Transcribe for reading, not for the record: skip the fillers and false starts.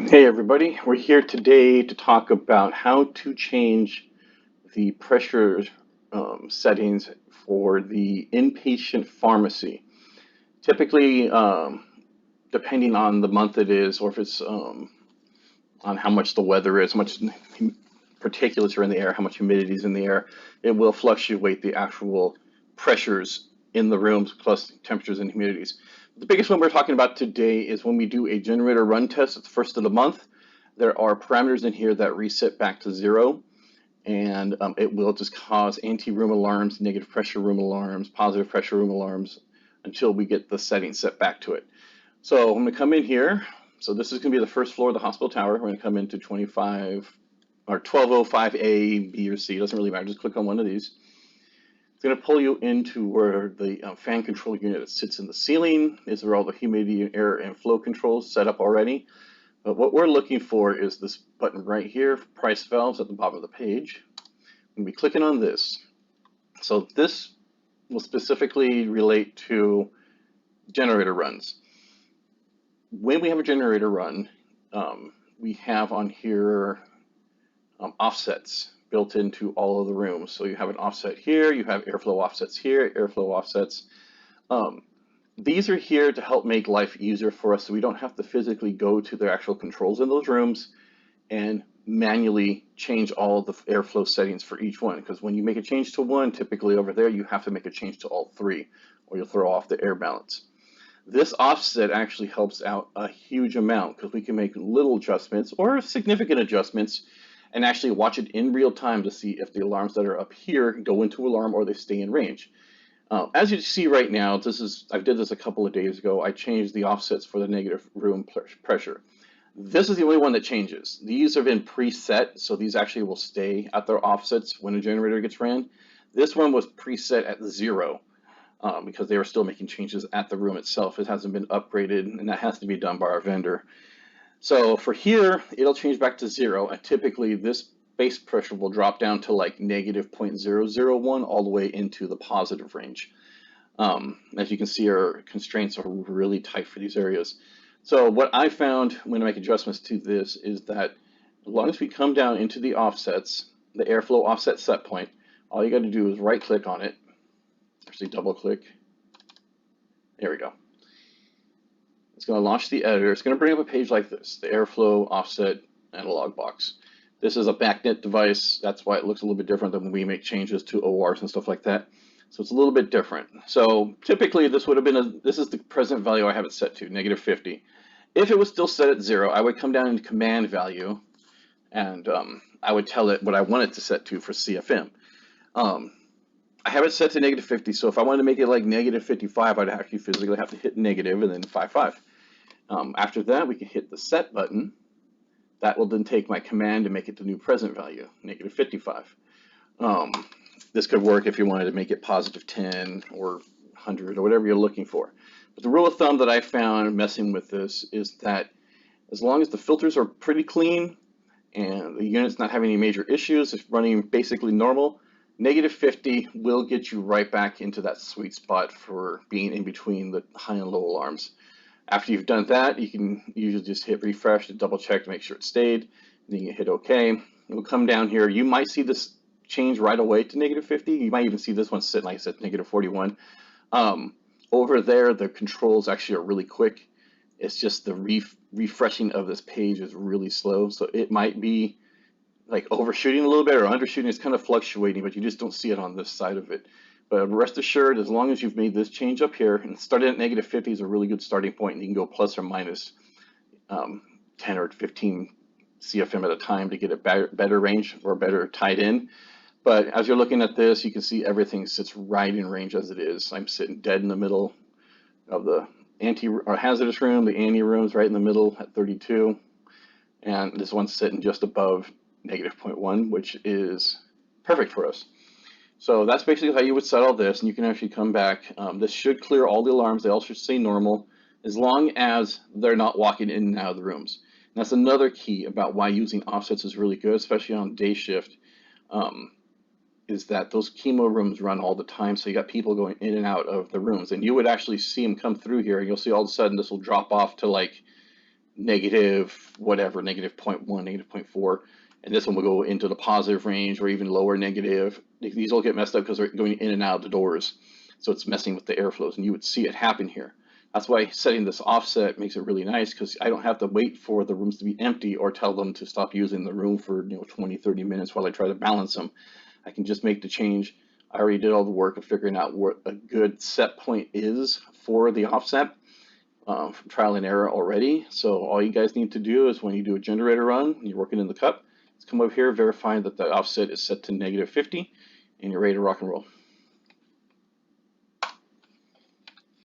Hey everybody, we're here today to talk about how to change the pressure settings for the inpatient pharmacy. Typically, depending on the month it is, or if it's on how much the weather is, how much particulates are in the air, how much humidity is in the air, it will fluctuate the actual pressures in the rooms plus temperatures and humidities. The biggest one we're talking about today is when we do a generator run test at the first of the month. There are parameters in here that reset back to zero, and it will just cause anti-room alarms, negative pressure room alarms, positive pressure room alarms until we get the settings set back to it. So I'm going to come in here. So this is going to be the first floor of the hospital tower. We're going to come into 25 or 1205A, B, or C. It doesn't really matter. Just click on one of these. It's going to pull you into where the fan control unit sits in the ceiling. Is where all the humidity, air, and flow controls set up already. But what we're looking for is this button right here, price valves at the bottom of the page. We'll be clicking on this. So this will specifically relate to generator runs. When we have a generator run, we have on here offsets built into all of the rooms. So you have an offset here, you have airflow offsets here, airflow offsets. These are here to help make life easier for us so we don't have to physically go to the actual controls in those rooms and manually change all the airflow settings for each one. Because when you make a change to one, typically over there, you have to make a change to all three or you'll throw off the air balance. This offset actually helps out a huge amount because we can make little adjustments or significant adjustments and actually watch it in real time to see if the alarms that are up here go into alarm or they stay in range. As you see right now, I did this a couple of days ago. I changed the offsets for the negative room pressure. This is the only one that changes. These have been preset, so these actually will stay at their offsets when a generator gets ran. This one was preset at 0 because they were still making changes at the room itself. It hasn't been upgraded, and that has to be done by our vendor. So for here, it'll change back to 0, and typically this base pressure will drop down to like negative 0.001 all the way into the positive range. As you can see, our constraints are really tight for these areas. So what I found when I make adjustments to this is that as long as we come down into the offsets, the airflow offset set point, all you got to do is right click on it, actually double click. There we go. It's going to launch the editor. It's going to bring up a page like this, the airflow offset analog box. This is a backnet device. That's why it looks a little bit different than when we make changes to ORs and stuff like that. So it's a little bit different. So typically this would have been, this is the present value I have it set to, negative 50. If it was still set at 0, I would come down into command value and I would tell it what I want it to set to for CFM. I have it set to negative 50, so if I wanted to make it like negative 55, I'd actually physically have to hit negative and then 55. After that, we can hit the set button. That will then take my command and make it the new present value, negative 55. This could work if you wanted to make it positive 10 or 100 or whatever you're looking for. But the rule of thumb that I found messing with this is that as long as the filters are pretty clean and the unit's not having any major issues, it's running basically normal, negative 50 will get you right back into that sweet spot for being in between the high and low alarms. After you've done that, you can usually just hit refresh to double check to make sure it stayed. Then you hit OK. We'll come down here. You might see this change right away to negative 50. You might even see this one sit, like I said, negative 41. Over there, the controls actually are really quick. It's just the refreshing of this page is really slow. So it might be like overshooting a little bit or undershooting. It's kind of fluctuating, but you just don't see it on this side of it. But rest assured, as long as you've made this change up here, and starting at negative 50 is a really good starting point, and you can go plus or minus 10 or 15 CFM at a time to get a better range or better tied in. But as you're looking at this, you can see everything sits right in range as it is. I'm sitting dead in the middle of the hazardous room. The anti room's right in the middle at 32. And this one's sitting just above negative 0.1, which is perfect for us. So that's basically how you would set all this, and you can actually come back. This should clear all the alarms. They all should stay normal as long as they're not walking in and out of the rooms. And that's another key about why using offsets is really good, especially on day shift, is that those chemo rooms run all the time. So you got people going in and out of the rooms, and you would actually see them come through here, and you'll see all of a sudden this will drop off to like negative whatever, negative 0.1, negative 0.4, and this one will go into the positive range or even lower negative. These all get messed up because they're going in and out of the doors, so it's messing with the airflows, and you would see it happen here. That's why setting this offset makes it really nice, because I don't have to wait for the rooms to be empty or tell them to stop using the room for 20, 30 minutes while I try to balance them. I can just make the change. I already did all the work of figuring out what a good set point is for the offset from trial and error already. So all you guys need to do is when you do a generator run, you're working in the cup, just come over here, verify that the offset is set to -50, and you're ready to rock and roll.